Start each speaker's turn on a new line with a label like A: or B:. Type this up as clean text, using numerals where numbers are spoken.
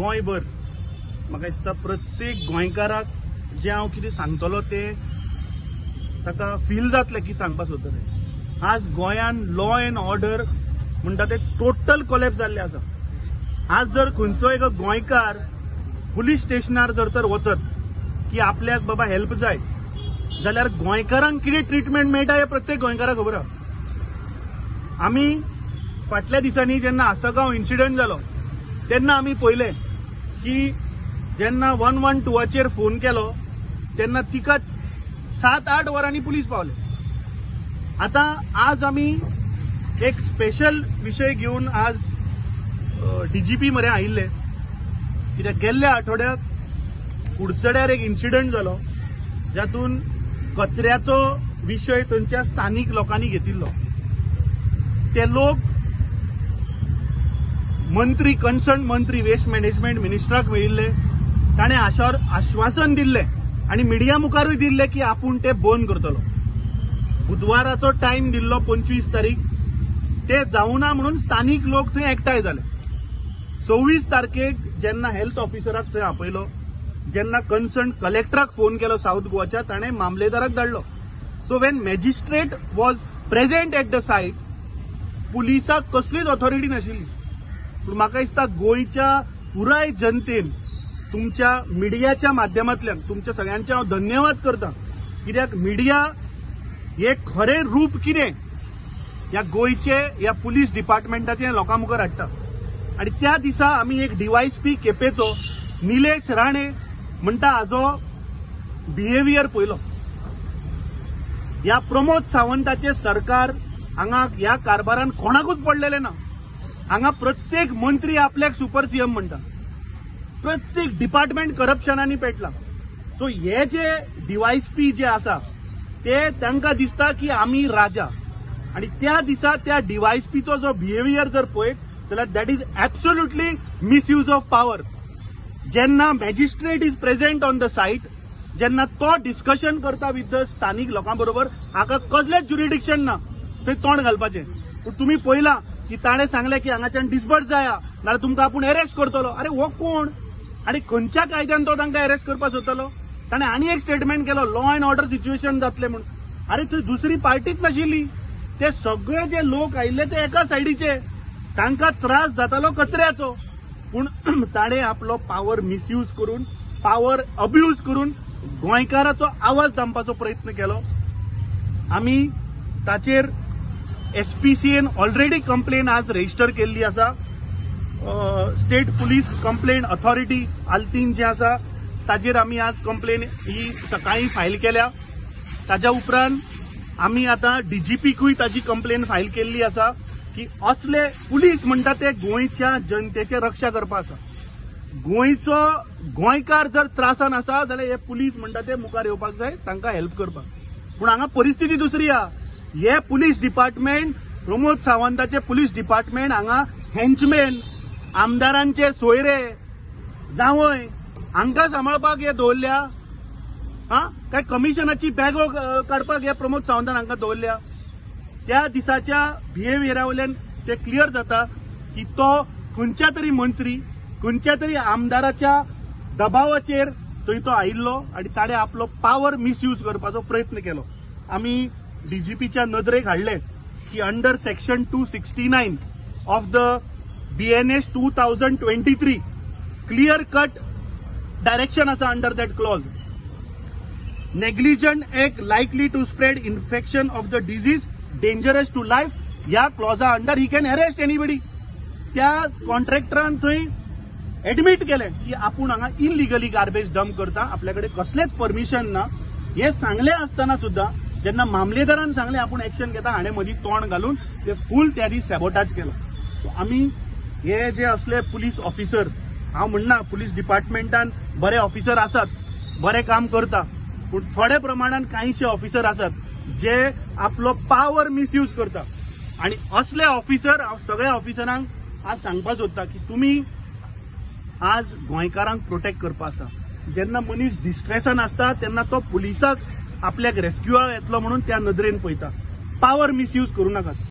A: गोंयभर म्हाका दिसता प्रत्येक गोंयकाराक जे हांव कितें सांगतलो ते ताका फील जातलें की सांगपाक सोदतलें। आज गोंयान लॉ एंड ऑर्डर म्हणटा ते टोटल कोलॅप्स जाल्ले आसा। आज जर खंयचो एक गोंयकार पुलीस स्टेशनार जर वचत की आपल्याक बाबा हेल्प जाय जाल्यार गोंयकारांक कितें ट्रिटमेंट मेळटा हे प्रत्येक गोंयकाराक खबर आसा। आमी फाटल्या दिसांनी जेन्ना आसगांव इन्सिडंट जालो तेन्ना आमी पळयलें की जेन्ना 112चेर फोन केलो तेन्ना तिका 7-8 वरांनी पुलीस पावले। आता आज आमी एक स्पेशल विषय घेऊन आज डीजीपी मरे आयिल्ले, कित्याक गेल्ल्या आठवड्याक कुडचड्यार एक इन्सिडंट जालो जातून कचऱ्याचो विशय थंयच्या स्थानिक लोकांनी घेतिल्लो। ते लोक मंत्री कन्सर्न मंत्री वेस्ट मॅनेजमेंट मिनिस्टराक मेळिल्ले, ताणें आश्वासन दिल्लें आनी मिडिया मुखारूय दिल्लें की आपूण ते बंद करतलो। बुधवाराचो टायम दिल्लो 25 तारीख, ते जावना म्हणून स्थानिक लोक थंय एकठांय जाले। 26 तारखेक जेन्ना हेल्थ ऑफिसराक थंय आपयलो, जेन्ना कन्सर्न कलेक्टराक फोन केलो साऊथ गोवाच्या, ताणें मामलेदाराक धाडलो। So when magistrate was present at the site, पुलिसाक कसलीच ऑथॉरिटी नाशिल्ली। पूण म्हाका दिसता गोंयच्या पुराय जनतेन तुमच्या मिडियाच्या माध्यमांतल्यान तुमच्या सगळ्यांचे हांव धन्यवाद करता, कित्याक मिडिया हे खरें रूप कितें ह्या गोंयचे ह्या पुलीस डिपार्टमेंटाचे लोकां मुखार हाडटा। आनी त्या दिसा आमी एक डीवायएसपी केपेचो निलेश राणे म्हणटा हाजो बिहेवियर पळयलो। ह्या प्रमोद सावंताचे सरकार हांगा ह्या कारभारान कोणाकूच पडलेले ना। हांगा प्रत्येक मंत्री आपल्याक सुपर सीएम म्हणटा, प्रत्येक डिपार्टमेंट करप्शनांनी पेटला। सो हे जे डीवायएसपी जे आसा ते तांकां दिसता की आमी राजा, आणि त्या दिसा त्या डीवायएसपीचो जो बिहेवियर जर पळयत जाल्यार that is absolutely misuse of power. जेन्ना magistrate is present on the site, जेन्ना तो डिस्कशन करता विथ द स्थानिक लोकां बरोबर, हाका कसलेंच ज्युरिडिक्शन ना थंय तोंड घालपाचें। पूण तुमी पळयलां की ताणें सांगलें की हांगाच्यान डिस्बर्स जाया नाल्यार तुमकां आपूण अरेस्ट करतलो। अरे हो कोण आनी खंयच्या कायद्यान तो तांकां अरेस्ट करपाक सोदतलो? ताणें आनी एक स्टेटमेंट केलो, लॉ अँड ऑर्डर सिच्युएशन जातलें म्हणून। अरे थंय दुसरी पार्टीच नाशिल्ली, ते सगळे जे लोक आयिल्ले ते एका सायडीचे, तांकां त्रास जातालो कचऱ्याचो। पूण ताणें आपलो पावर मिसयूज करून, पावर अब्यूज करून गोंयकाराचो आवाज दामपाचो प्रयत्न केलो। आमी ताचेर एसपीसीएन ऑलरेडी कंप्लेन आज रजिस्टर केल्ली आसा। स्टेट पुलीस कंप्लेंट ऑथॉरिटी आल्तीन जे आसा ताचेर आमी आज कंप्लेन ही सकाळी फायल केल्या। ताच्या उपरांत आमी आतां डीजीपीकूय ताची कंप्लेन फायल केल्ली आसा की असले पुलीस म्हणटा ते गोंयच्या जनतेचे रक्षा करपा आसा। गोंयचो गोंयकार जर त्रासान आसा जाल्यार हे पुलीस म्हणटा ते मुखार येवपाक जाय तांकां हेल्प करपाक। पूण हांगा परिस्थिती दुसरी आहा। हे पुलीस डिपार्टमेंट, प्रमोद सावंताचे पुलीस डिपार्टमेंट हांगा हेंचमेन, आमदारांचे सोयरे जावय हांकां सांबाळपाक हे दवरल्या, काय कमिशनाची बॅगो काडपाक हे प्रमोद सावंतान हांकां दवरल्या? त्या दिसाच्या बिहेवियरा वयल्यान ते क्लियर जाता की तो खंयच्या तरी मंत्री, खंयच्या तरी आमदाराच्या दबावाचेर थंय तो आयिल्लो आनी ताणें आपलो पावर मिसयूज करपाचो प्रयत्न केलो। आमी डीजीपीच्या नदरेक हाडले की under section 269 of the BNS 2023 clear cut direction आसा under that clause. Negligent act likely to spread infection of the disease dangerous to life, ह्या क्लॉजा under he can arrest anybody. त्या कॉन्ट्रॅक्टरान थंय एडमिट केलें की आपूण हांगा इलिगली गार्बेज डंप करता, आपल्याकडे कसलेच परमिशन ना। हे सांगलें आसतना सुद्धा जेन्ना मामलेदारान सांगलें आपूण एक्शन घेता, हाणें मदीं तोंड घालून ते फूल त्या दीस सॅबोटाज केलो। सो आमी हे जे असले पुलीस ऑफिसर, हांव म्हणना पुलीस डिपार्टमेंटान बरे ऑफिसर आसात, बरें काम करता, पूण थोड्या प्रमाणात काहीशे ऑफिसर आसात जे आपलो पावर मिसयूज करता। आणि असले ऑफिसर हांव सगळ्या ऑफिसरांक आज सांगपाक सोदता की तुमी आज गोंयकारांक प्रोटेक्ट करपा आसा। जेन्ना मनीस डिस्ट्रेसान आसता तेन्ना तो पुलिसाक आपल्याक रेस्क्यूअर येतलो म्हणून त्या नदरेन पळयता। पावर मिसयूज करूं नाकात।